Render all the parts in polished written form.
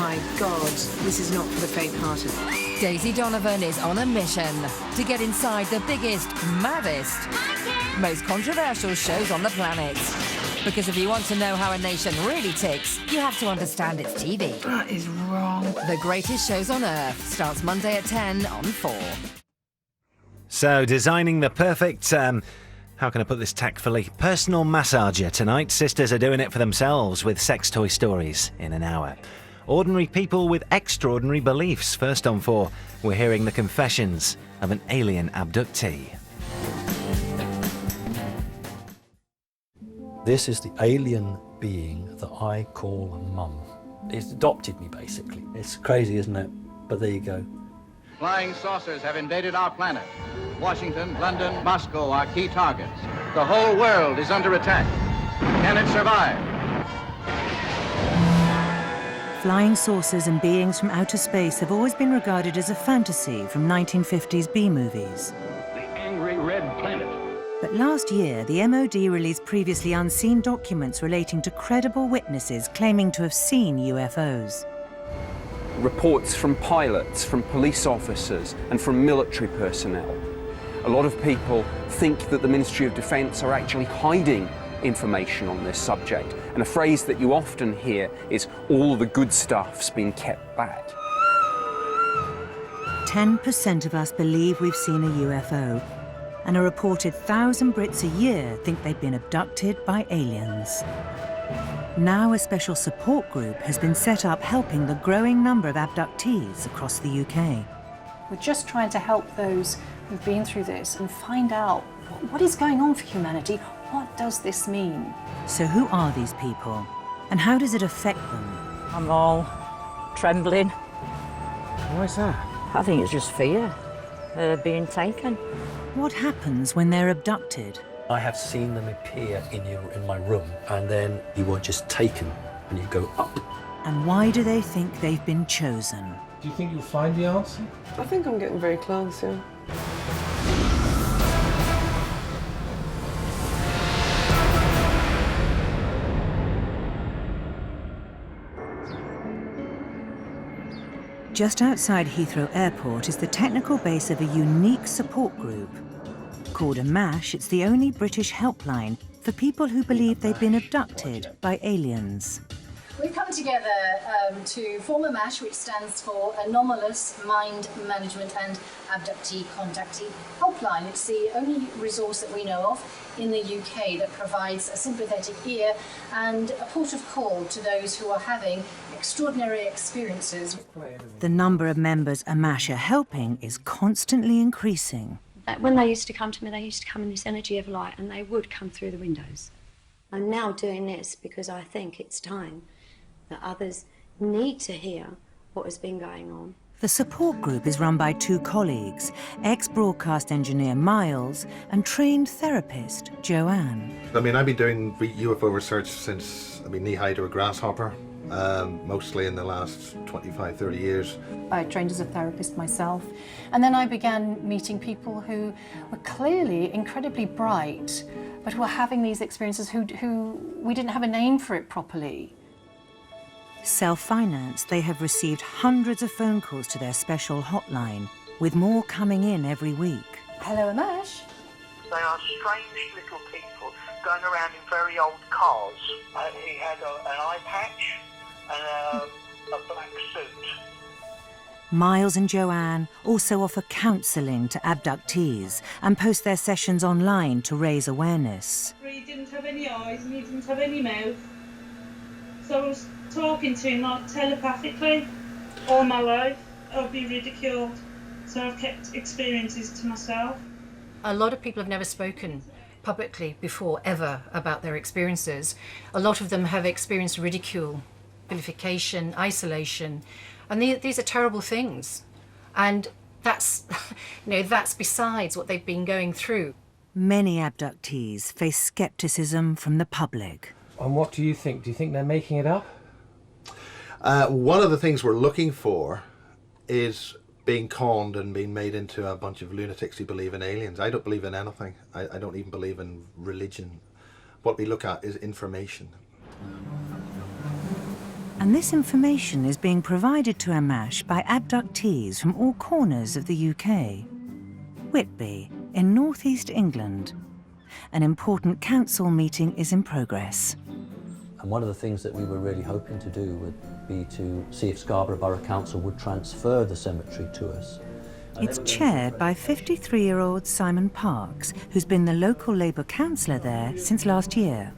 my God, this is not for the faint-hearted. Daisy Donovan is on a mission to get inside the biggest, maddest, most controversial shows on the planet. Because if you want to know how a nation really ticks, you have to understand its TV. That is wrong. The Greatest Shows on Earth starts Monday at 10 on 4. So, designing the perfect, how can I put this tactfully, personal massager tonight. Sisters are doing it for themselves with sex toy stories in an hour. Ordinary people with extraordinary beliefs. First on 4, we're hearing the confessions of an alien abductee. This is the alien being that I call Mum. It's adopted me, basically. It's crazy, isn't it? But there you go. Flying saucers have invaded our planet. Washington, London, Moscow are key targets. The whole world is under attack. Can it survive? Flying saucers and beings from outer space have always been regarded as a fantasy from 1950s B-movies. The angry red planet. But last year, the MOD released previously unseen documents relating to credible witnesses claiming to have seen UFOs. Reports from pilots, from police officers, and from military personnel. A lot of people think that the Ministry of Defence are actually hiding information on this subject, and a phrase that you often hear is, all the good stuff's been kept back. 10% of us believe we've seen a UFO, and a reported 1,000 Brits a year think they've been abducted by aliens. Now a special support group has been set up helping the growing number of abductees across the UK. We're just trying to help those who've been through this and find out what is going on for humanity. What does this mean? So who are these people, and how does it affect them? I'm all trembling. Why is that? I think it's just fear of being taken. What happens when they're abducted? I have seen them appear in my room, and then you are just taken, and you go up. And why do they think they've been chosen? Do you think you'll find the answer? I think I'm getting very close, yeah. Just outside Heathrow Airport is the technical base of a unique support group. Called Ammach, it's the only British helpline for people who believe they've been abducted by aliens. We've come together to form Ammach, which stands for Anomalous Mind Management and Abductee Contactee Helpline. It's the only resource that we know of in the UK that provides a sympathetic ear and a port of call to those who are having extraordinary experiences. The number of members Ammach are helping is constantly increasing. When they used to come to me, they used to come in this energy of light, and they would come through the windows. I'm now doing this because I think it's time that others need to hear what has been going on. The support group is run by 2 colleagues, ex-broadcast engineer Miles and trained therapist Joanne. I mean, I've been doing UFO research since, knee-high to a grasshopper, mostly in the last 25, 30 years. I trained as a therapist myself, and then I began meeting people who were clearly incredibly bright, but who were having these experiences who we didn't have a name for it properly. Self-financed, they have received hundreds of phone calls to their special hotline, with more coming in every week. Hello, Ammach. They are strange little people going around in very old cars. He had an eye patch and a black suit. Miles and Joanne also offer counselling to abductees and post their sessions online to raise awareness. He didn't have any eyes and he didn't have any mouth. So I was talking to him like telepathically all my life. I'd be ridiculed. So I've kept experiences to myself. A lot of people have never spoken publicly before, ever, about their experiences. A lot of them have experienced ridicule, vilification, isolation, and these are terrible things. And that's, that's besides what they've been going through. Many abductees face scepticism from the public. And what do you think? Do you think they're making it up? One of the things we're looking for is being conned and being made into a bunch of lunatics who believe in aliens. I don't believe in anything. I don't even believe in religion. What we look at is information. And this information is being provided to Ammach by abductees from all corners of the UK. Whitby, in northeast England. An important council meeting is in progress. And one of the things that we were really hoping to do would be to see if Scarborough Borough Council would transfer the cemetery to us. It's chaired by 53-year-old Simon Parks, who's been the local Labour councillor there since last year.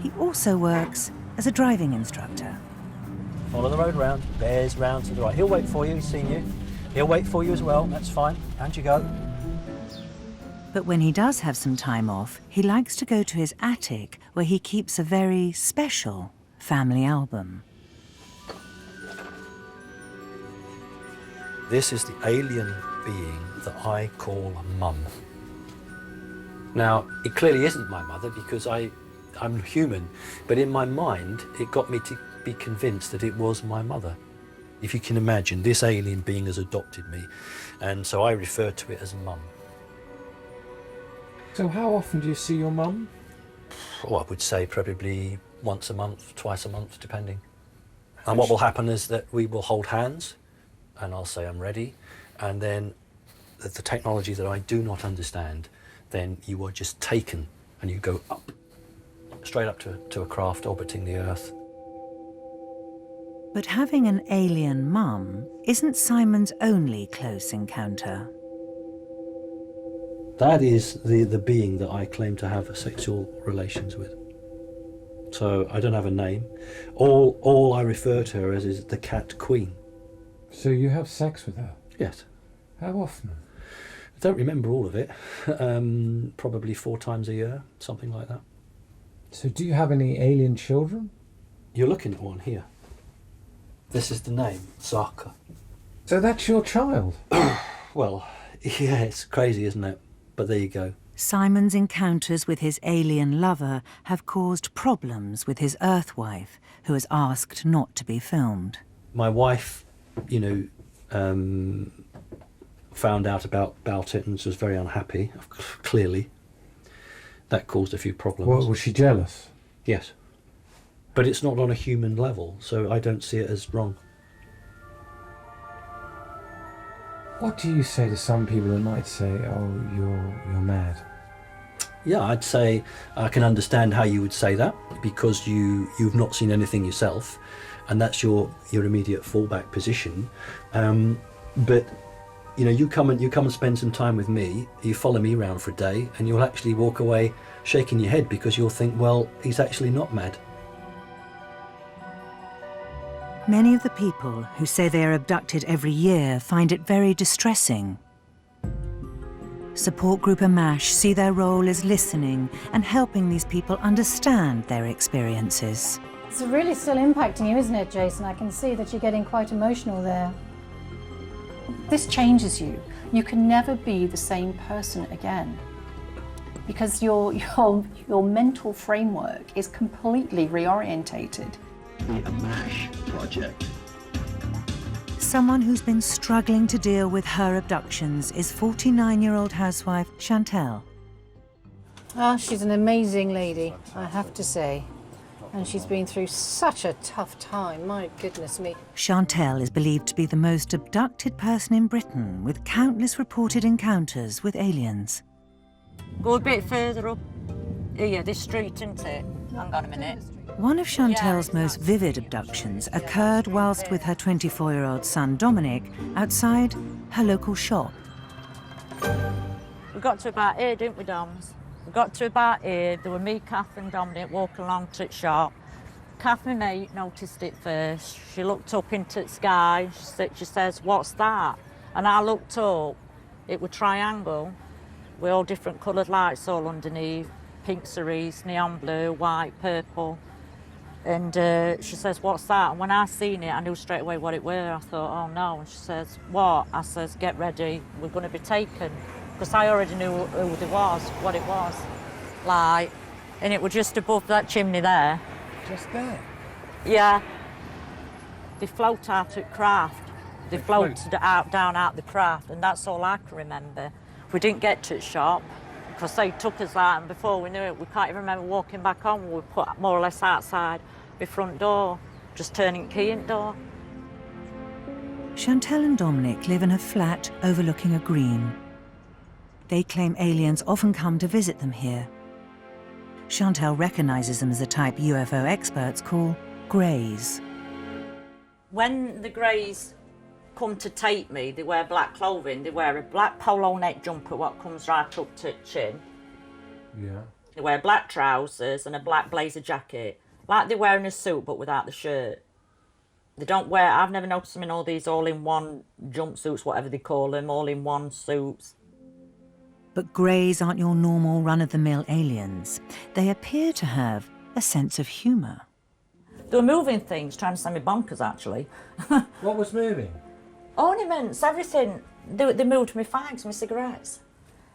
He also works as a driving instructor. Follow the road round, bears round to the right. He'll wait for you, he's seen you. He'll wait for you as well, that's fine. And you go. But when he does have some time off, he likes to go to his attic, where he keeps a very special family album. This is the alien being that I call Mum. Now, it clearly isn't my mother because I'm human, but in my mind, it got me to be convinced that it was my mother. If you can imagine, this alien being has adopted me, and so I refer to it as Mum. So how often do you see your mum? Oh, I would say probably once a month, twice a month, depending. And what will happen is that we will hold hands, and I'll say I'm ready, and then the technology that I do not understand, then you are just taken and you go up, straight up to a craft orbiting the Earth. But having an alien mum isn't Simon's only close encounter. That is the being that I claim to have sexual relations with. So I don't have a name. All I refer to her as is the cat queen. So you have sex with her? Yes. How often? I don't remember all of it. Probably 4 times a year, something like that. So do you have any alien children? You're looking at one here. This is the name, Zaka. So that's your child? Well, yeah, it's crazy, isn't it? But there you go. Simon's encounters with his alien lover have caused problems with his Earth wife, who has asked not to be filmed. My wife, found out about it and was very unhappy, clearly. That caused a few problems. Well, was she jealous? Yes. But it's not on a human level, so I don't see it as wrong. What do you say to some people that might say, oh, you're mad? Yeah, I'd say I can understand how you would say that because you've not seen anything yourself, and that's your immediate fallback position. But you come and spend some time with me. You follow me around for a day, and you'll actually walk away shaking your head because you'll think, well, he's actually not mad. Many of the people who say they are abducted every year find it very distressing. Support group Ammach see their role as listening and helping these people understand their experiences. It's really still impacting you, isn't it, Jason? I can see that you're getting quite emotional there. This changes you. You can never be the same person again because your mental framework is completely reorientated. The Ammach Project. Someone who's been struggling to deal with her abductions is 49-year-old housewife Chantel. Ah, she's an amazing lady, I have to say. And she's been through such a tough time, my goodness me. Chantel is believed to be the most abducted person in Britain, with countless reported encounters with aliens. Go a bit further up. Here, this street, isn't it? Hang on a minute. One of Chantel's most vivid abductions occurred whilst with her 24-year-old son Dominic outside her local shop. We got to about here, didn't we, Doms? We got to about here. There were me, Kath and Dominic walking along to the shop. Kath, my mate, noticed it first. She looked up into the sky. She says, what's that? And I looked up. It was a triangle with all different coloured lights all underneath. Pink cerise, neon blue, white, purple. And she says, what's that? And when I seen it, I knew straight away what it were. I thought, oh no. And she says, what? I says, get ready, we're going to be taken. Because I already knew who it was, what it was. Like, and it was just above that chimney there. Just there? Yeah. They float out at craft. They floated down out the craft, and that's all I can remember. We didn't get to the shop, because they took us out, and before we knew it, we can't even remember walking back home. We were put more or less outside the front door. just turning the key in the door. Chantal and Dominic live in a flat overlooking a green. They claim aliens often come to visit them here. Chantal recognises them as the type UFO experts call greys. When the greys come to take me, they wear black clothing. They wear a black polo neck jumper what comes right up to the chin. Yeah. They wear black trousers and a black blazer jacket. Like they're wearing a suit but without the shirt. They don't wear, I've never noticed them in all these all-in-one jumpsuits, whatever they call them, all-in-one suits. But greys aren't your normal run-of-the-mill aliens. They appear to have a sense of humour. They were moving things, trying to send me bonkers, actually. What was moving? Ornaments, everything. They moved my fags, my cigarettes.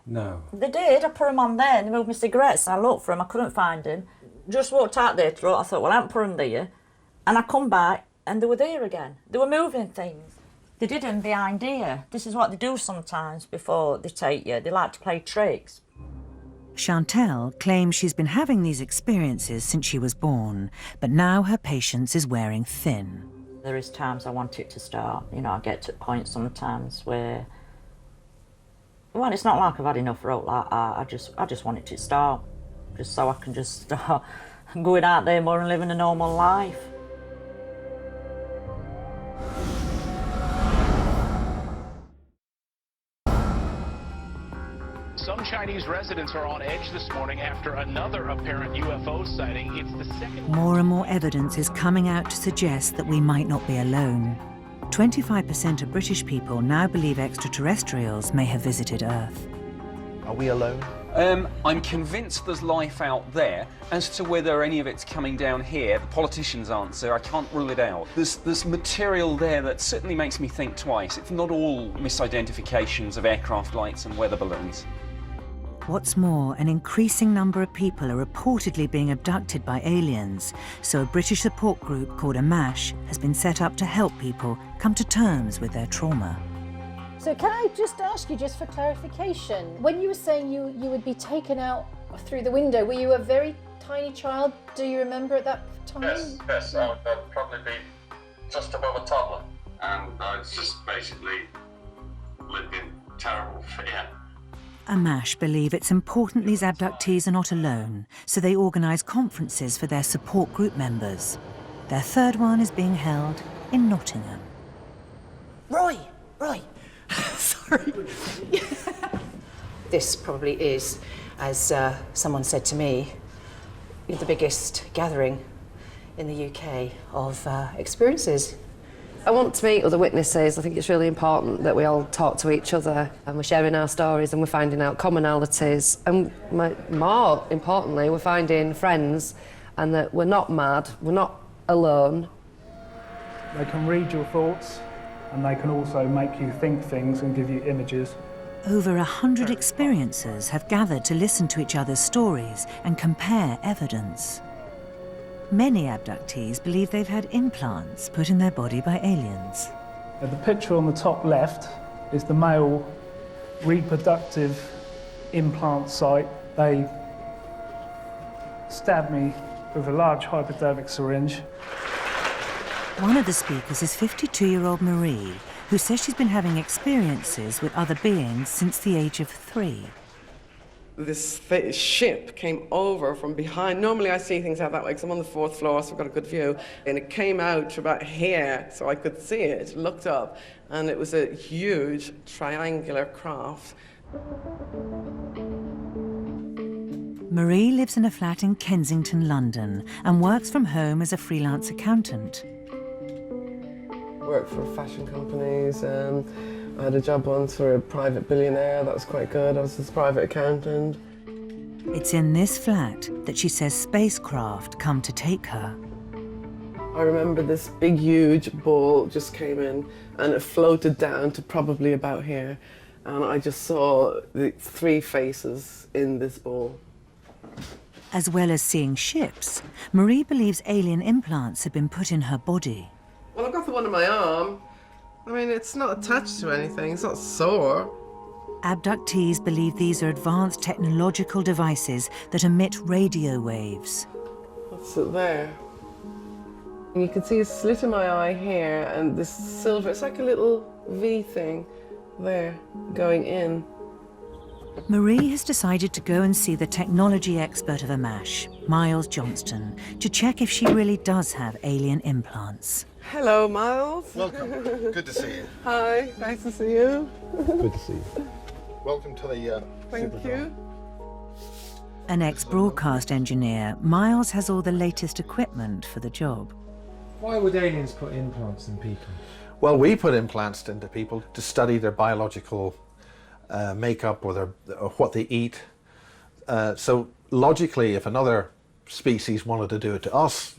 No. They did. I put them on there and they moved my cigarettes. I looked for them, I couldn't find them. Just walked out there, I thought, well, I haven't put them there. And I come back and they were there again. They were moving things. They did them behind here. This is what they do sometimes before they take you. They like to play tricks. Chantal claims she's been having these experiences since she was born, but now her patience is wearing thin. There is times I want it to start. You know, I get to a point sometimes where, well, it's not like I've had enough rope like that. I just want it to start, just so I can just start going out there more and living a normal life. Some Chinese residents are on edge this morning after another apparent UFO sighting. It's the second one. More and more evidence is coming out to suggest that we might not be alone. 25% of British people now believe extraterrestrials may have visited Earth. Are we alone? I'm convinced there's life out there. As to whether any of it's coming down here, the politicians' answer, I can't rule it out. There's material there that certainly makes me think twice. It's not all misidentifications of aircraft lights and weather balloons. What's more, an increasing number of people are reportedly being abducted by aliens, so a British support group called Ammach has been set up to help people come to terms with their trauma. So can I just ask you, just for clarification, when you were saying you would be taken out through the window, were you a very tiny child? Do you remember at that time? Yes, I'd probably be just above a toddler. And I was just basically lived in terrible fear. Ammach believe it's important these abductees are not alone, so they organise conferences for their support group members. Their third one is being held in Nottingham. Roy! Sorry. This probably is, as someone said to me, the biggest gathering in the UK of experiences. I want to meet other witnesses. I think it's really important that we all talk to each other and we're sharing our stories and we're finding out commonalities. And more importantly, we're finding friends and that we're not mad, we're not alone. They can read your thoughts and they can also make you think things and give you images. Over 100 experiencers have gathered to listen to each other's stories and compare evidence. Many abductees believe they've had implants put in their body by aliens. The picture on the top left is the male reproductive implant site. They stabbed me with a large hypodermic syringe. One of the speakers is 52-year-old Marie, who says she's been having experiences with other beings since the age of 3. This ship came over from behind. Normally I see things out that way because I'm on the 4th floor, so I've got a good view. And it came out to about here, so I could see it, looked up, and it was a huge triangular craft. Marie lives in a flat in Kensington, London, and works from home as a freelance accountant. Worked for fashion companies. I had a job once for a private billionaire. That was quite good. I was his private accountant. It's in this flat that she says spacecraft come to take her. I remember this big, huge ball just came in and it floated down to probably about here. And I just saw the 3 faces in this ball. As well as seeing ships, Marie believes alien implants have been put in her body. Well, I've got the one in my arm. I mean, it's not attached to anything, it's not sore. Abductees believe these are advanced technological devices that emit radio waves. What's it there? You can see a slit in my eye here, and this silver, it's like a little V thing there going in. Marie has decided to go and see the technology expert of Ammach, Miles Johnston, to check if she really does have alien implants. Hello, Miles. Welcome. Good to see you. Hi, nice to see you. Good to see you. Welcome to the Thank you. An ex-broadcast engineer, Miles has all the latest equipment for the job. Why would aliens put implants in people? Well, we put implants into people to study their biological makeup or what they eat. So logically, if another species wanted to do it to us,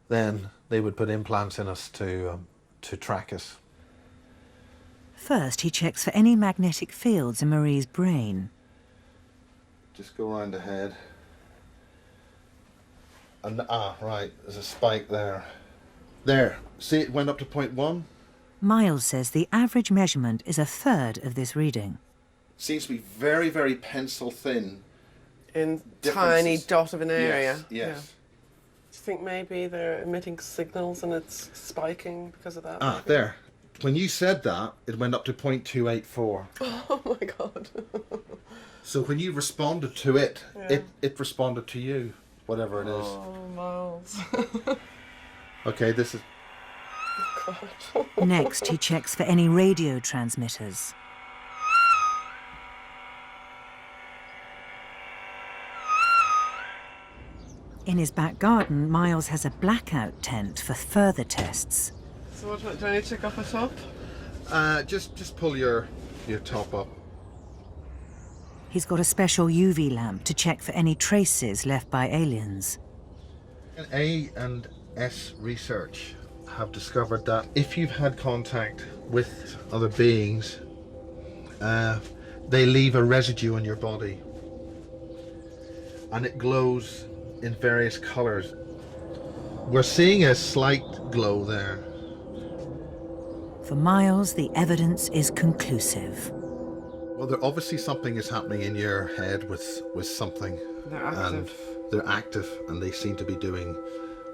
then they would put implants in us to track us. First, he checks for any magnetic fields in Marie's brain. Just go around the head. And right, there's a spike there. There, see it went up to 0.1? Miles says the average measurement is a third of this reading. Seems to be very, very pencil thin. In tiny dot of an area. Yes, yes. Yeah. Do you think maybe they're emitting signals and it's spiking because of that? There. When you said that, it went up to 0.284. Oh my God. So when you responded to it, Yeah. it responded to you, whatever it is. Oh, Miles. Okay, this is... God. Next, he checks for any radio transmitters. In his back garden, Miles has a blackout tent for further tests. So what, do I need to take off the top? Just pull your top up. He's got a special UV lamp to check for any traces left by aliens. A and S research have discovered that if you've had contact with other beings, they leave a residue on your body. And it glows in various colours. We're seeing a slight glow there. For Miles, the evidence is conclusive. Well, obviously something is happening in your head with something. They're active. And they're active, and they seem to be doing...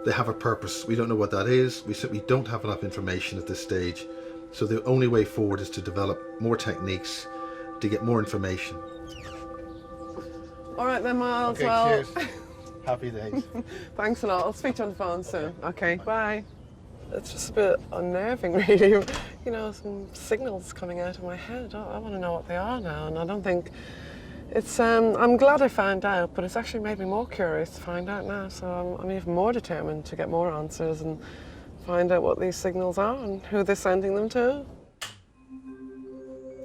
They have a purpose. We don't know what that is. We simply don't have enough information at this stage. So the only way forward is to develop more techniques to get more information. All right then, Miles. Okay, well, cheers. Happy days. Thanks a lot. I'll speak to you on the phone soon. Okay, bye. It's just a bit unnerving, really. You know, some signals coming out of my head. I want to know what they are now, and I don't think it's... I'm glad I found out, but it's actually made me more curious to find out now, so I'm even more determined to get more answers and find out what these signals are and who they're sending them to.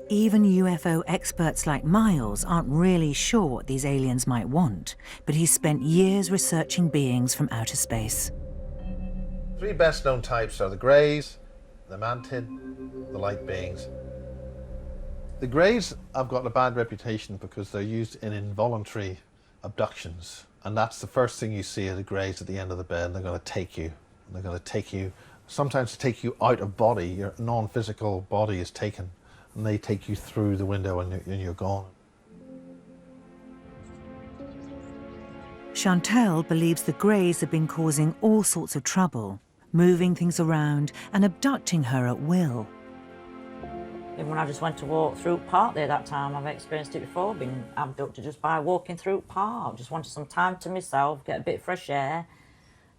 Even UFO experts like Miles aren't really sure what these aliens might want, but he's spent years researching beings from outer space. Three best known types are the greys, the mantid, the light beings. The greys have got a bad reputation because they're used in involuntary abductions, and that's the first thing you see of the greys at the end of the bed. They're going to take you. They're going to take you, sometimes to take you out of body. Your non-physical body is taken, and they take you through the window and you're gone. Chantal believes the Greys have been causing all sorts of trouble, moving things around and abducting her at will. Even when I just went to walk through park there that time, I've experienced it before, being abducted just by walking through park. Just wanted some time to myself, get a bit of fresh air,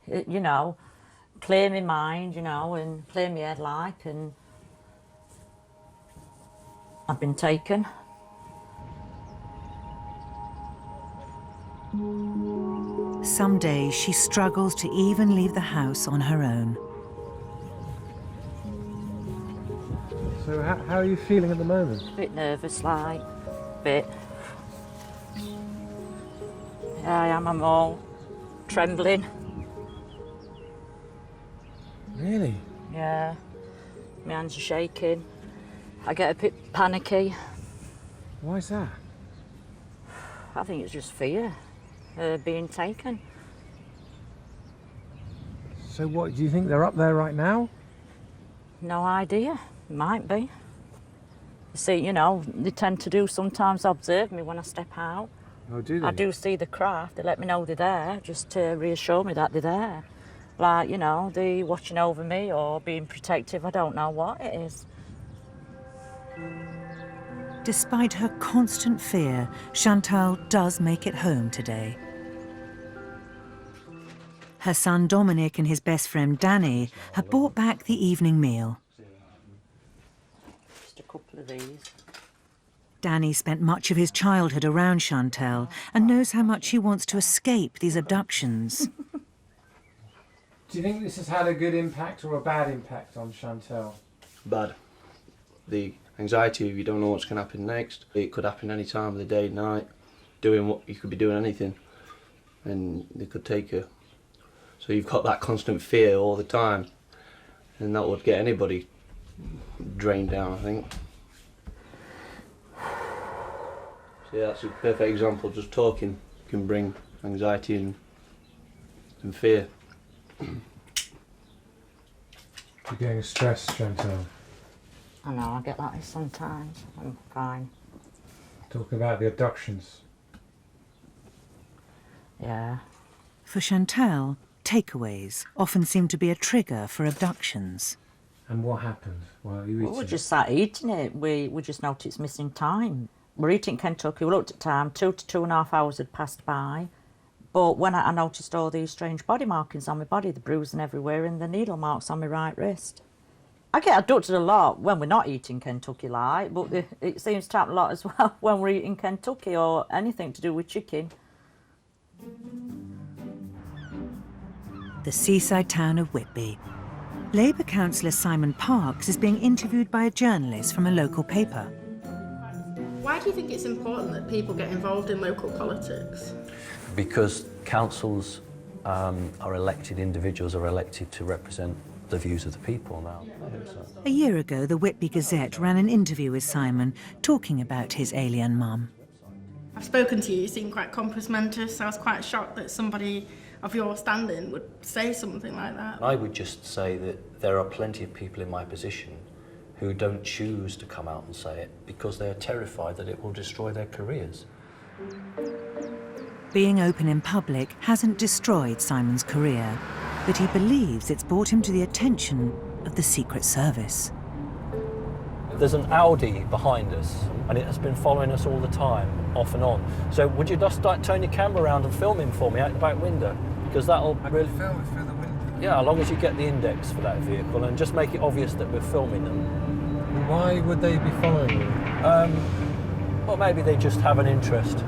you know, clear my mind, you know, and clear my head like, and I've been taken. Some days she struggles to even leave the house on her own. So how are you feeling at the moment? A bit nervous like, bit. Yeah, I am, I'm all trembling. Really? Yeah, my hands are shaking. I get a bit panicky. Why is that? I think it's just fear, being taken. So what, do you think they're up there right now? No idea, might be. You see, you know, they tend to do sometimes observe me when I step out. Oh, do they? I do see the craft, they let me know they're there, just to reassure me that they're there. Like, you know, the watching over me or being protective, I don't know what it is. Despite her constant fear, Chantal does make it home today. Her son Dominic and his best friend Danny have brought back the evening meal. Just a couple of these. Danny spent much of his childhood around Chantal and knows how much she wants to escape these abductions. Do you think this has had a good impact or a bad impact on Chantal? Bad. The anxiety of you don't know what's going to happen next. It could happen any time of the day, night. You could be doing anything and they could take you. So you've got that constant fear all the time, and that would get anybody drained down, I think. So yeah, that's a perfect example. Just talking can bring anxiety and fear. You're getting stressed, Chantal. I know, I get like this sometimes. I'm fine. Talk about the abductions. Yeah. For Chantal, takeaways often seem to be a trigger for abductions. And what happened while you eating We it? just sat eating it. We just noticed missing time. We're eating Kentucky, we looked at time, 2 to 2.5 hours had passed by. But when I noticed all these strange body markings on my body, the bruising everywhere and the needle marks on my right wrist. I get abducted a lot when we're not eating Kentucky like, but it seems to happen a lot as well when we're eating Kentucky or anything to do with chicken. The seaside town of Whitby. Labour councillor Simon Parks is being interviewed by a journalist from a local paper. Why do you think it's important that people get involved in local politics? Because councils are elected, individuals are elected to represent the views of the people now. I think so. A year ago, the Whitby Gazette ran an interview with Simon talking about his alien mum. I've spoken to you, you seem quite compos mentis, so I was quite shocked that somebody of your standing would say something like that. I would just say that there are plenty of people in my position who don't choose to come out and say it because they're terrified that it will destroy their careers. Being open in public hasn't destroyed Simon's career, but he believes it's brought him to the attention of the Secret Service. There's an Audi behind us and it has been following us all the time, off and on. So would you just turn your camera around and film him for me out the back window? Because that'll really... film it through the window? Yeah, as long as you get the index for that vehicle and just make it obvious that we're filming them. Why would they be following you? Well, maybe they just have an interest.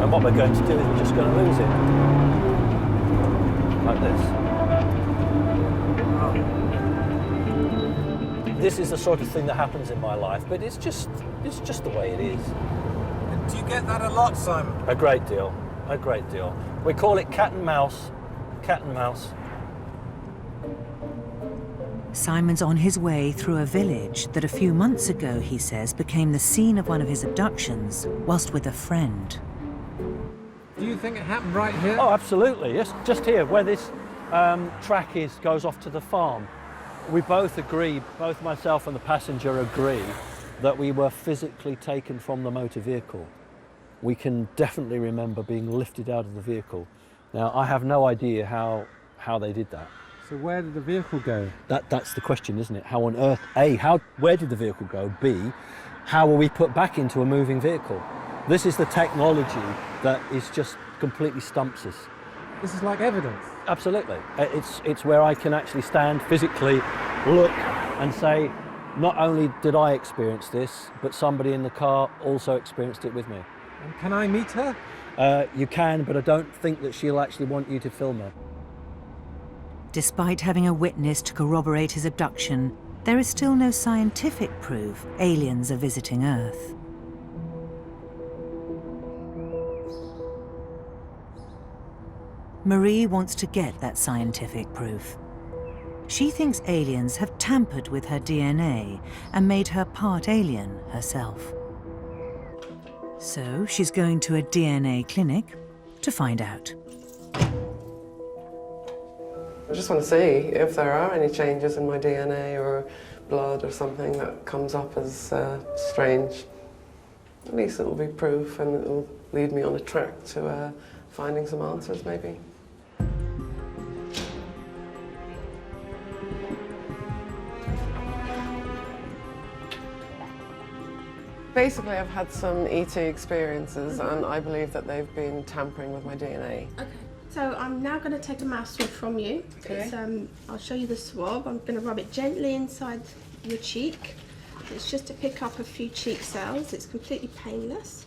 And what we're going to do is we're just going to lose it. Like this. This is the sort of thing that happens in my life, but it's just the way it is. Do you get that a lot, Simon? A great deal, a great deal. We call it cat and mouse, cat and mouse. Simon's on his way through a village that a few months ago, he says, became the scene of one of his abductions whilst with a friend. Do you think it happened right here? Oh, absolutely. Yes, just here, where this track goes off to the farm. We both agree, both myself and the passenger agree, that we were physically taken from the motor vehicle. We can definitely remember being lifted out of the vehicle. Now, I have no idea how they did that. So where did the vehicle go? That's the question, isn't it? How on earth, A, where did the vehicle go? B, how were we put back into a moving vehicle? This is the technology that is just completely stumps us. This is like evidence. Absolutely. It's where I can actually stand physically, look and say, not only did I experience this, but somebody in the car also experienced it with me. And can I meet her? You can, but I don't think that she'll actually want you to film her. Despite having a witness to corroborate his abduction, there is still no scientific proof aliens are visiting Earth. Marie wants to get that scientific proof. She thinks aliens have tampered with her DNA and made her part alien herself. So she's going to a DNA clinic to find out. I just want to see if there are any changes in my DNA or blood or something that comes up as strange. At least it'll be proof and it'll lead me on a track to finding some answers, maybe. Basically, I've had some ET experiences and I believe that they've been tampering with my DNA. Okay. So I'm now going to take a mouse swab from you. Okay. It's, I'll show you the swab. I'm going to rub it gently inside your cheek. It's just to pick up a few cheek cells. It's completely painless.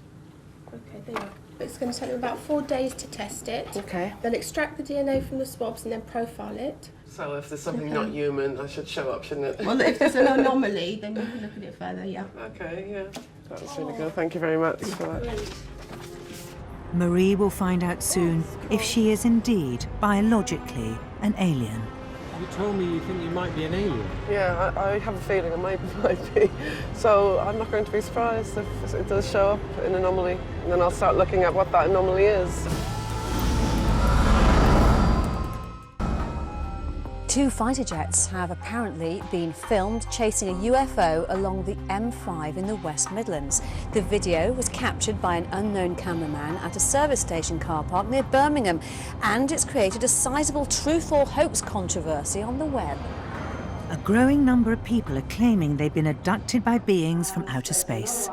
Okay, there you are. It's going to take them about 4 days to test it. Okay. They'll extract the DNA from the swabs and then profile it. So if there's something not human, I should show up, shouldn't it? Well, if there's an anomaly, then you can look at it further, yeah. Okay, yeah. That was really good. Thank you very much for that. Marie will find out soon if she is indeed biologically an alien. You told me you think you might be an alien. Yeah, I have a feeling I might be. So I'm not going to be surprised if it does show up an anomaly, and then I'll start looking at what that anomaly is. 2 fighter jets have apparently been filmed chasing a UFO along the M5 in the West Midlands. The video was captured by an unknown cameraman at a service station car park near Birmingham, and it's created a sizable truth or hoax controversy on the web. A growing number of people are claiming they've been abducted by beings from outer space.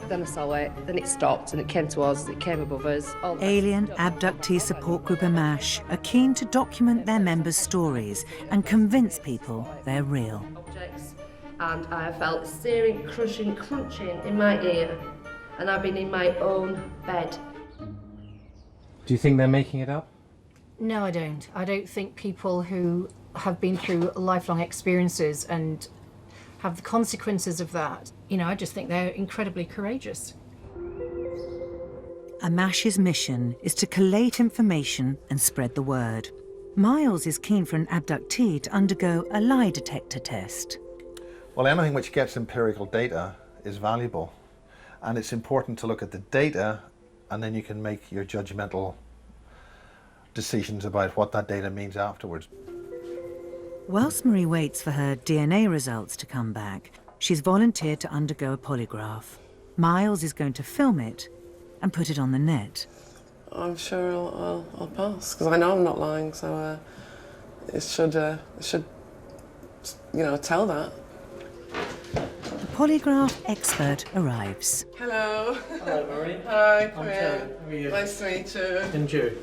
Then I saw it, then it stopped and it came towards us, it came above us. Alien Abductee Support Group Ammach are keen to document their members' stories and convince people they're real. And I felt searing, crushing, crunching in my ear, and I've been in my own bed. Do you think they're making it up? No, I don't. I don't think people who have been through lifelong experiences and have the consequences of that, I just think they're incredibly courageous. Ammach's mission is to collate information and spread the word. Miles is keen for an abductee to undergo a lie detector test. Well, anything which gets empirical data is valuable, and it's important to look at the data, and then you can make your judgmental decisions about what that data means afterwards. Whilst Marie waits for her DNA results to come back, she's volunteered to undergo a polygraph. Miles is going to film it and put it on the net. I'm sure I'll pass, because I know I'm not lying, so it should tell that. The polygraph expert arrives. Hello. Hello, Marie. Hi, come I'm in. Terry. How are you? Nice to meet you. And you.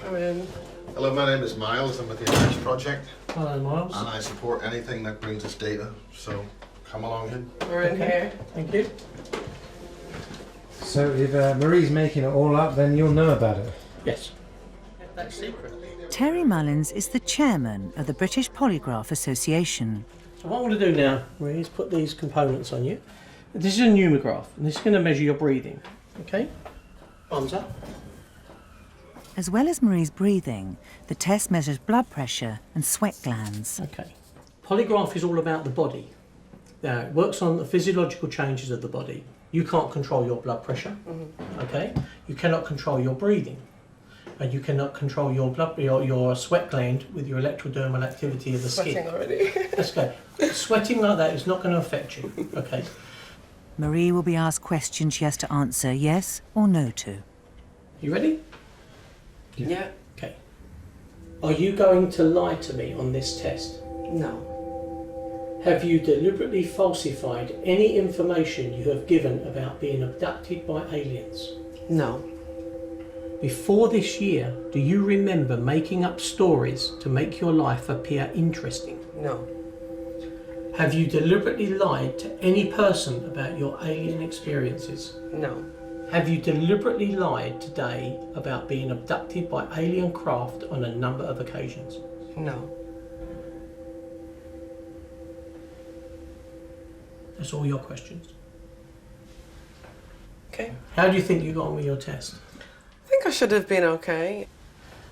Come in. Hello, my name is Miles. I'm with the Ammach Project. Hello, Miles. And I support anything that brings us data, so come along in. We're in here. Thank you. So if Marie's making it all up, then you'll know about it? Yes. That's secret. Terry Mullins is the chairman of the British Polygraph Association. So what I'm going to do now, Marie, is put these components on you. This is a pneumograph, and this is going to measure your breathing. Okay? Arms up. As well as Marie's breathing, the test measures blood pressure and sweat glands. Okay. Polygraph is all about the body. Now, it works on the physiological changes of the body. You can't control your blood pressure, okay? You cannot control your breathing. And you cannot control your sweat gland with your electrodermal activity of the skin. Sweating already. That's okay. Sweating like that is not going to affect you, okay? Marie will be asked questions she has to answer yes or no to. You ready? Yeah. Okay. Are you going to lie to me on this test? No. Have you deliberately falsified any information you have given about being abducted by aliens? No. Before this year, do you remember making up stories to make your life appear interesting? No. Have you deliberately lied to any person about your alien experiences? No. Have you deliberately lied today about being abducted by alien craft on a number of occasions? No. That's all your questions. Okay. How do you think you got on with your test? I think I should have been okay.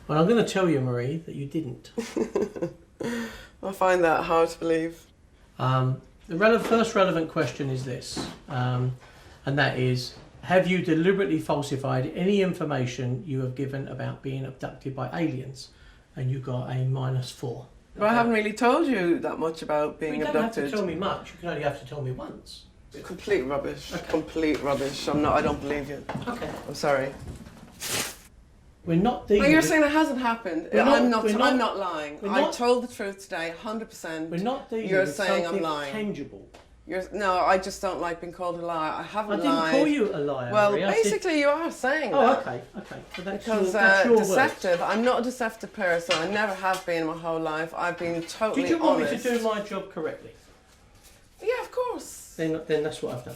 Well, I'm going to tell you, Marie, that you didn't. I find that hard to believe. The first relevant question is this, and that is, have you deliberately falsified any information you have given about being abducted by aliens? And you got a -4. But I haven't really told you that much about being You don't abducted. have to tell me much, you can only have to tell me once. Complete rubbish. Okay. Complete rubbish. I don't believe you. Okay. I'm sorry. We're not dealing. Well, you're saying it hasn't happened. I'm not lying. I not, told the truth today, 100%. We're not dealing You're with saying something I'm lying. tangible. No, I just don't like being called a liar. I haven't lied. I didn't call you a liar. Well, Marie. basically you are saying that. Oh, okay. But because that's your deceptive. words. I'm not a deceptive person. I never have been my whole life. I've been totally honest. Did you want me to do my job correctly? Yeah, of course. Then that's what I've done.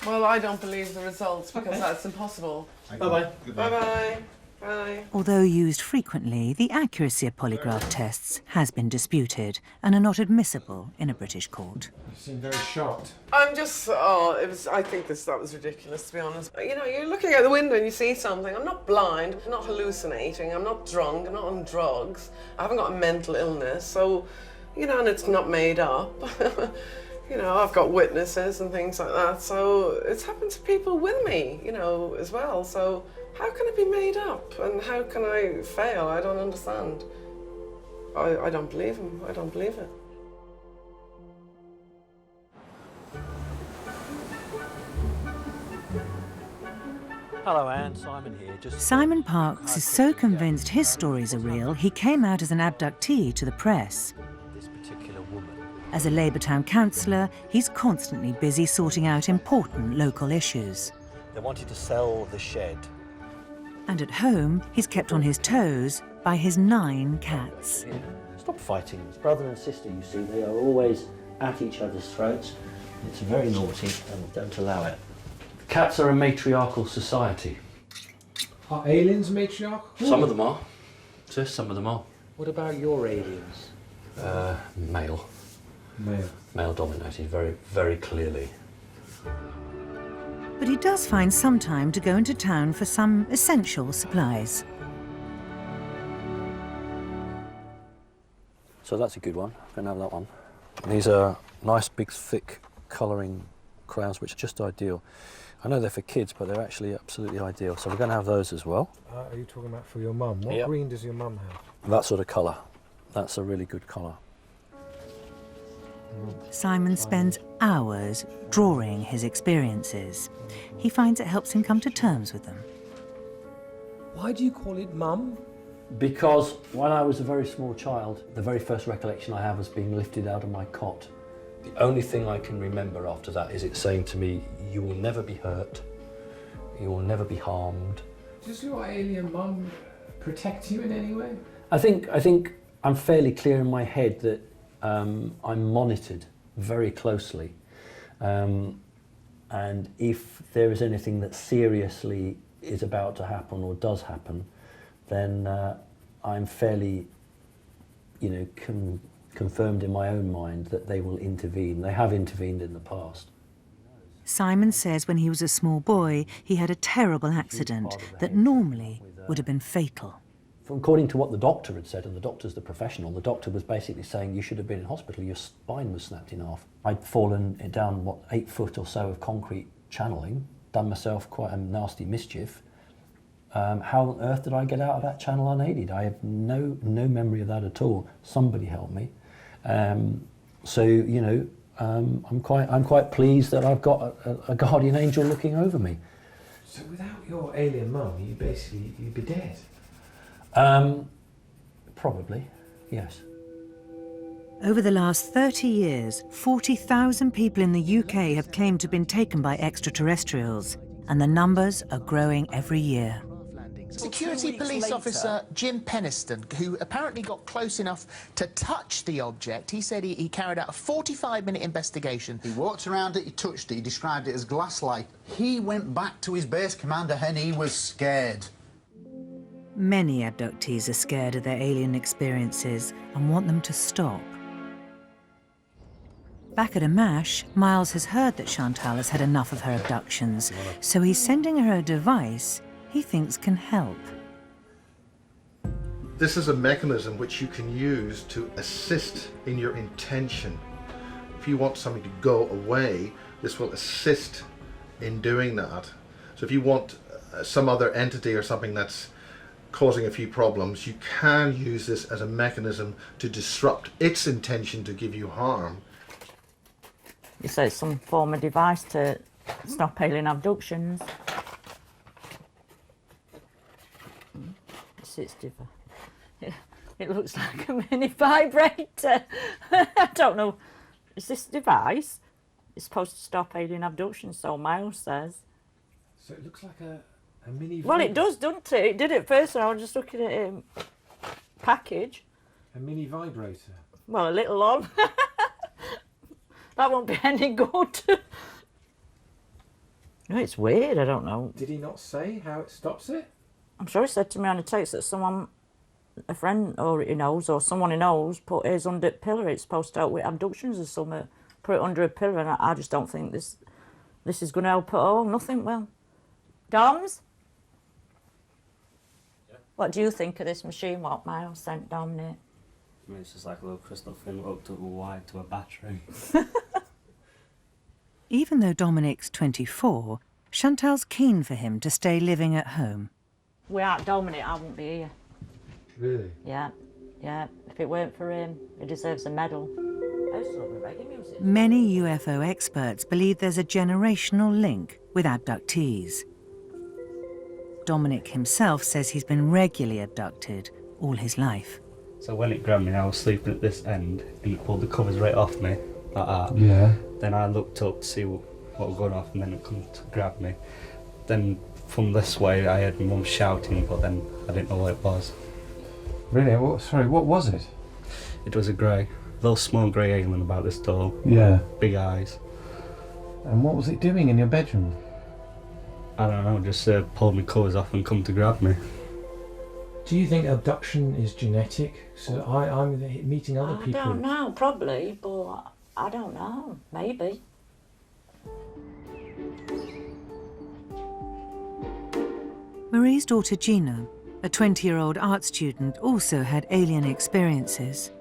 Well, I don't believe the results because that's impossible. Bye-bye. Bye-bye. Bye. Although used frequently, the accuracy of polygraph tests has been disputed and are not admissible in a British court. You seem very shocked. I'm just, I think that was ridiculous, to be honest. You know, you're looking out the window and you see something. I'm not blind, I'm not hallucinating, I'm not drunk, I'm not on drugs. I haven't got a mental illness, so, you know, and it's not made up. You know, I've got witnesses and things like that, so it's happened to people with me, you know, as well, so how can it be made up? And how can I fail? I don't understand. I don't believe him. I don't believe it. Hello, Anne. Simon here. Simon Parks is so convinced his stories are real, he came out as an abductee to the press. This particular woman. As a Labour town councillor, he's constantly busy sorting out important local issues. They wanted to sell the shed. And at home, he's kept on his toes by his 9 cats. Stop fighting. It's brother and sister, you see. They are always at each other's throats. It's very naughty and don't allow it. Cats are a matriarchal society. Are aliens matriarchal? Some of them are. Just some of them are. What about your aliens? Male. Male. Male dominated, very, very clearly. But he does find some time to go into town for some essential supplies. So that's a good one. I'm going to have that one. These are nice, big, thick colouring crayons, which are just ideal. I know they're for kids, but they're actually absolutely ideal. So we're going to have those as well. Are you talking about for your mum? What green does your mum have? That sort of colour. That's a really good colour. Simon spends hours drawing his experiences. He finds it helps him come to terms with them. Why do you call it mum? Because when I was a very small child, the very first recollection I have was being lifted out of my cot. The only thing I can remember after that is it saying to me, you will never be hurt, you will never be harmed. Does your alien mum protect you in any way? I think I'm fairly clear in my head that I'm monitored very closely. And if there is anything that seriously is about to happen or does happen, then I'm fairly, confirmed in my own mind that they will intervene. They have intervened in the past. Simon says when he was a small boy, he had a terrible accident that normally would have been fatal. According to what the doctor had said, and the doctor's the professional, the doctor was basically saying you should have been in hospital, your spine was snapped in half. I'd fallen down, 8 foot or so of concrete channeling, done myself quite a nasty mischief. How on earth did I get out of that channel unaided? I have no memory of that at all. Somebody helped me. I'm quite pleased that I've got a guardian angel looking over me. So without your alien mum, you'd be dead? Probably, yes. Over the last 30 years, 40,000 people in the UK have claimed to have been taken by extraterrestrials, and the numbers are growing every year. Security police officer Jim Peniston, who apparently got close enough to touch the object, he said he carried out a 45-minute investigation. He walked around it, he touched it, he described it as glass-like. He went back to his base commander and he was scared. Many abductees are scared of their alien experiences and want them to stop. Back at Ammach, Miles has heard that Chantal has had enough of her abductions, so he's sending her a device he thinks can help. This is a mechanism which you can use to assist in your intention. If you want something to go away, this will assist in doing that. So if you want some other entity or something that's causing a few problems, you can use this as a mechanism to disrupt its intention to give you harm. He said it's some form of device to stop alien abductions. It looks like a mini vibrator. I don't know. Is this device? It's supposed to stop alien abductions, so Miles says. So it looks like a mini... Well, it does, doesn't it? It did at first, and I was just looking at it. Package. A mini vibrator. Well, a little one. That won't be any good. No, it's weird, I don't know. Did he not say how it stops it? I'm sure he said to me on a text that someone, a friend or he knows, or someone he knows, put his under a pillar. It's supposed to help with abductions or something. Put it under a pillar, and I just don't think this is going to help at all. Nothing. Well, Doms? Yeah. What do you think of this machine? What Miles sent Dominic? I mean, it's just like a little crystal thing hooked up with wire to a battery. Even though Dominic's 24, Chantal's keen for him to stay living at home. Without Dominic, I wouldn't be here. Really? Yeah. If it weren't for him, he deserves a medal. Many UFO experts believe there's a generational link with abductees. Dominic himself says he's been regularly abducted all his life. So when it grabbed me, I was sleeping at this end, and it pulled the covers right off me, like that. Yeah. Then I looked up to see what was going off, and then it come to grab me. Then from this way, I heard my mum shouting, but then I didn't know what it was. Really? Sorry, what was it? It was a grey, little small grey alien about this tall. Yeah. Big eyes. And what was it doing in your bedroom? I don't know, just pulled my covers off and come to grab me. Do you think abduction is genetic? So I'm meeting other people. I don't know, probably, but I don't know. Maybe. Marie's daughter Gina, a 20-year-old art student, also had alien experiences.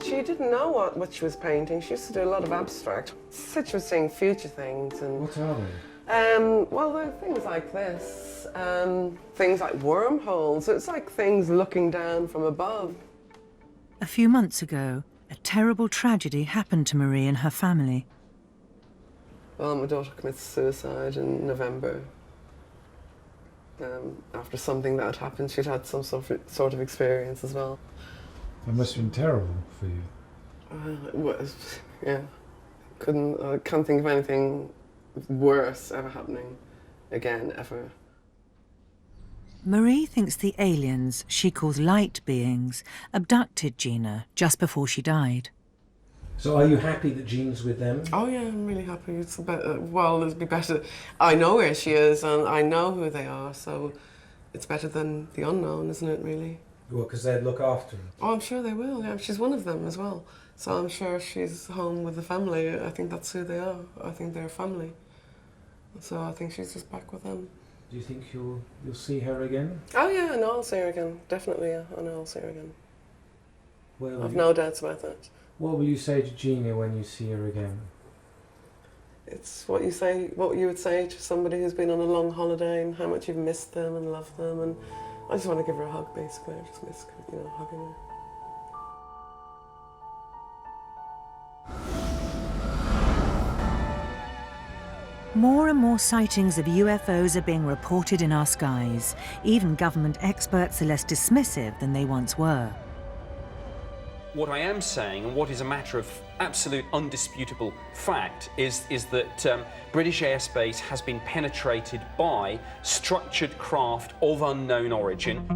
She didn't know what she was painting. She used to do a lot of abstract. Said she was seeing future things. And what are they? Well, there are things like this, things like wormholes. It's like things looking down from above. A few months ago, a terrible tragedy happened to Marie and her family. Well, my daughter committed suicide in November. After something that had happened, she'd had some sort of experience as well. That must have been terrible for you. It was, yeah. I can't think of anything worse ever happening again, ever. Marie thinks the aliens, she calls light beings, abducted Gina just before she died. So are you happy that Jean's with them? Oh yeah, I'm really happy. It's well, it'd be better. I know where she is and I know who they are, so it's better than the unknown, isn't it, really? Well, because they'd look after her. Oh, I'm sure they will, yeah. She's one of them as well. So I'm sure she's home with the family. I think that's who they are. I think they're family. So I think she's just back with them. Do you think you'll see her again? Oh yeah, I know I'll see her again. Definitely, yeah. I know I'll see her again. Well, I've no doubts about that. What will you say to Gina when you see her again? It's what you would say to somebody who's been on a long holiday and how much you've missed them and loved them, and I just want to give her a hug, basically. I just miss, hugging her. More and more sightings of UFOs are being reported in our skies. Even government experts are less dismissive than they once were. What I am saying, and what is a matter of absolute undisputable fact, is that British airspace has been penetrated by structured craft of unknown origin.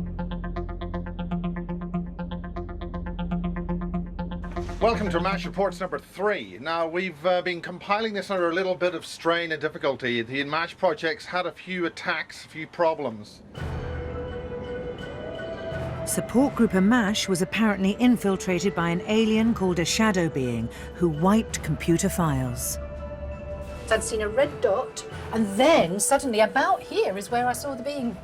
Welcome to Ammach Reports number 3. Now, we've been compiling this under a little bit of strain and difficulty. The Ammach Project's had a few attacks, a few problems. Support group Ammach was apparently infiltrated by an alien called a shadow being who wiped computer files. I'd seen a red dot, and then suddenly about here is where I saw the being.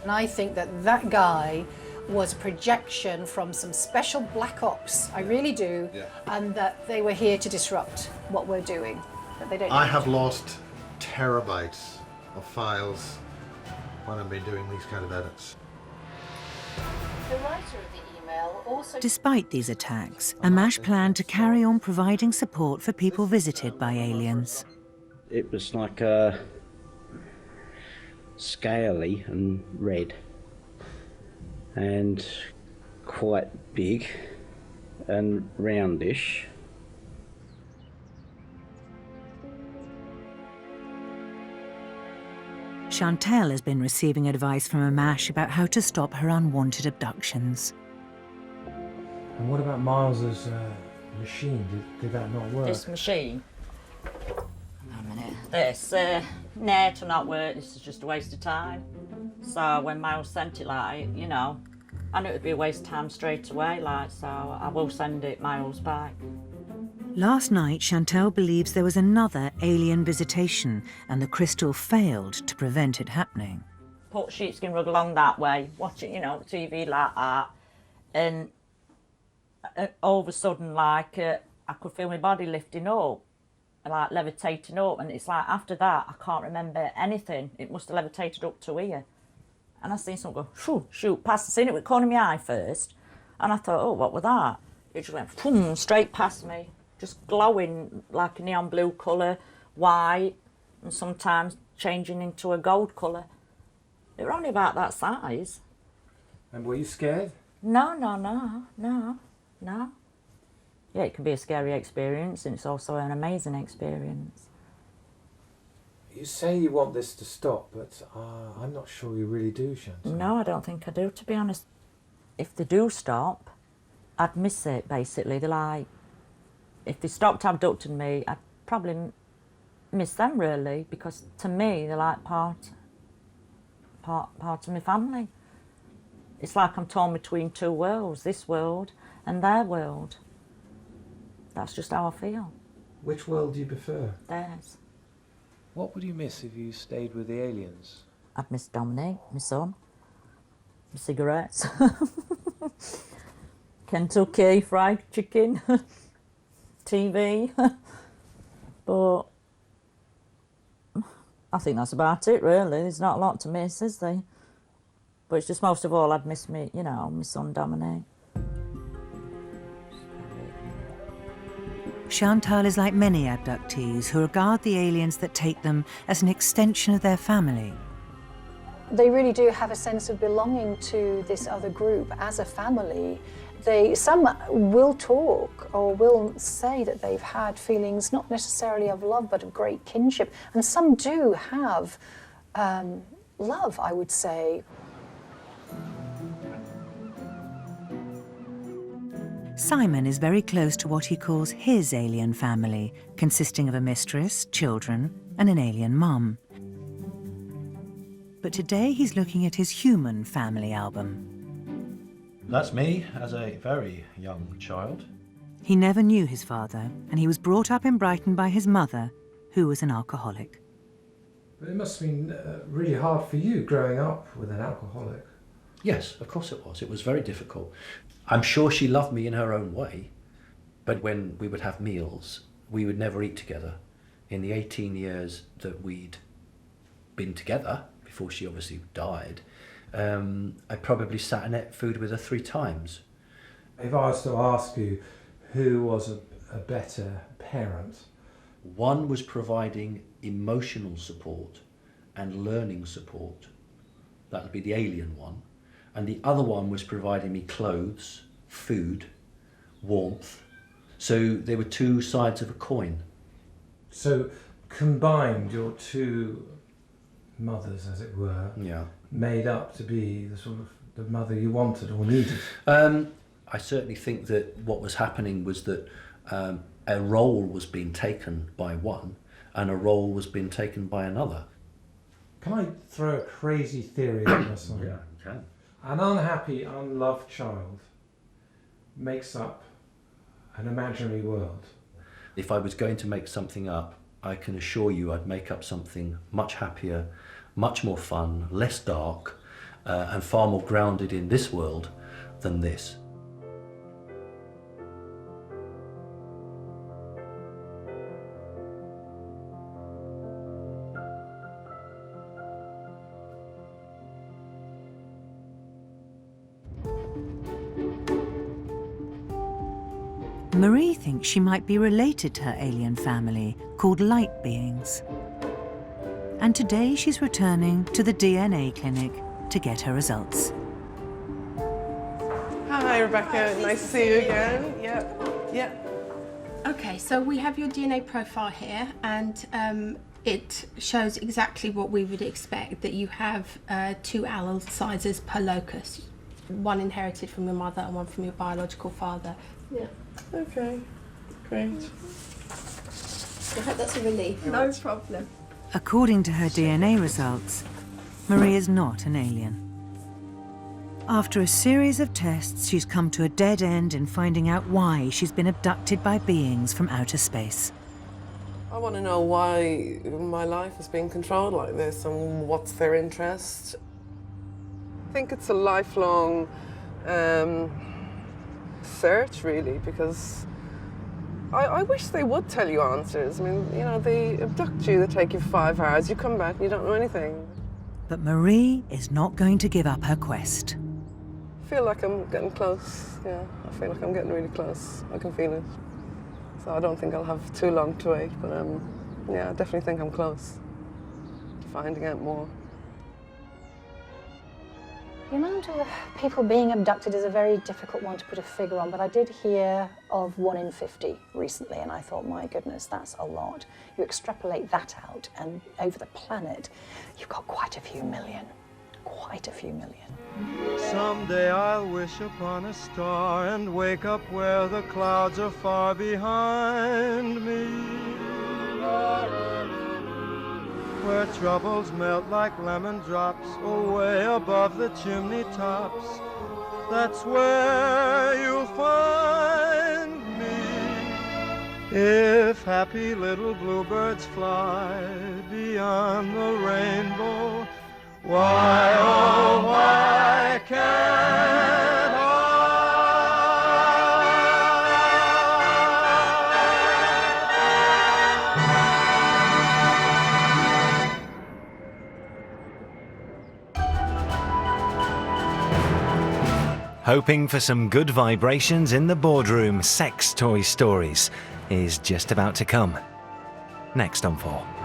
And I think that guy was a projection from some special black ops. I really do. Yeah. And that they were here to disrupt what we're doing. But they don't. I have lost terabytes of files when I've been doing these kind of edits. The writer of the email also... Despite these attacks, Ammach planned to carry on providing support for people visited by aliens. It was like scaly and red and quite big and roundish. Chantal has been receiving advice from Ammach about how to stop her unwanted abductions. And what about Miles's machine? Did that not work? This machine? A minute. This, nah, to not work, this is just a waste of time. So when Miles sent it, like, you know, I knew it would be a waste of time straight away, like, so I will send it Miles back. Last night, Chantal believes there was another alien visitation and the crystal failed to prevent it happening. Put sheepskin rug along that way, watch it, you know, TV like that, and all of a sudden, like, I could feel my body lifting up, like levitating up, and it's like after that, I can't remember anything. It must have levitated up to here. And I seen something go, shoo, shoot, past. I seen it with the corner of my eye first, and I thought, oh, what was that? It just went, boom, straight past me. Just glowing like a neon blue colour, white, and sometimes changing into a gold colour. They were only about that size. And were you scared? No. Yeah, it can be a scary experience, and it's also an amazing experience. You say you want this to stop, but I'm not sure you really do, Chantal. No, I don't think I do, to be honest. If they do stop, I'd miss it, basically. They're like, if they stopped abducting me, I'd probably miss them, really, because to me, they're like part of my family. It's like I'm torn between two worlds, this world and their world. That's just how I feel. Which world do you prefer? Theirs. What would you miss if you stayed with the aliens? I'd miss Dominic, my son, my cigarettes, Kentucky fried chicken, TV, but I think that's about it, really. There's not a lot to miss, is there? But it's just most of all, I'd miss me, you know, my son Dominic. Chantal is like many abductees who regard the aliens that take them as an extension of their family. They really do have a sense of belonging to this other group as a family. Some will talk or will say that they've had feelings not necessarily of love but of great kinship, and some do have love, I would say. Simon is very close to what he calls his alien family, consisting of a mistress, children, and an alien mum. But today he's looking at his human family album. That's me as a very young child. He never knew his father, and he was brought up in Brighton by his mother, who was an alcoholic. But it must have been really hard for you growing up with an alcoholic. Yes, of course it was. It was very difficult. I'm sure she loved me in her own way, but when we would have meals, we would never eat together. In the 18 years that we'd been together, before she obviously died, I probably sat and ate food with her 3 times. If I was to ask you who was a better parent? One was providing emotional support and learning support. That would be the alien one. And the other one was providing me clothes, food, warmth. So there were 2 sides of a coin. So combined, your 2 mothers, as it were, made up to be the sort of the mother you wanted or needed? I certainly think that what was happening was that a role was being taken by one and a role was being taken by another. Can I throw a crazy theory at this one? Yeah, you can. An unhappy, unloved child makes up an imaginary world. If I was going to make something up, I can assure you I'd make up something much happier, much more fun, less dark, and far more grounded in this world than this. Marie thinks she might be related to her alien family, called light beings. And today she's returning to the DNA clinic to get her results. Hi, Rebecca. Nice to see you again. Yeah. Okay, so we have your DNA profile here, and it shows exactly what we would expect, that you have 2 allele sizes per locus, one inherited from your mother and one from your biological father. Yeah. Okay, great. I hope that's a relief. No problem. According to her DNA results, Marie is not an alien. After a series of tests, she's come to a dead end in finding out why she's been abducted by beings from outer space. I want to know why my life is being controlled like this and what's their interest. I think it's a lifelong search, really, because I wish they would tell you answers. I mean, you know, they abduct you, they take you for 5 hours, you come back and you don't know anything. But Marie is not going to give up her quest. I feel like I'm getting close, yeah. I feel like I'm getting really close. I can feel it. So I don't think I'll have too long to wait, but yeah, I definitely think I'm close to finding out more. The amount of people being abducted is a very difficult one to put a figure on, but I did hear of 1 in 50 recently, and I thought, my goodness, that's a lot. You extrapolate that out, and over the planet, you've got quite a few million. Quite a few million. Someday I'll wish upon a star and wake up where the clouds are far behind me, where troubles melt like lemon drops away above the chimney tops. That's where you'll find me. If happy little bluebirds fly beyond the rainbow, why, oh, why can't I? Hoping for some good vibrations in the boardroom, sex toy stories is just about to come. Next on 4.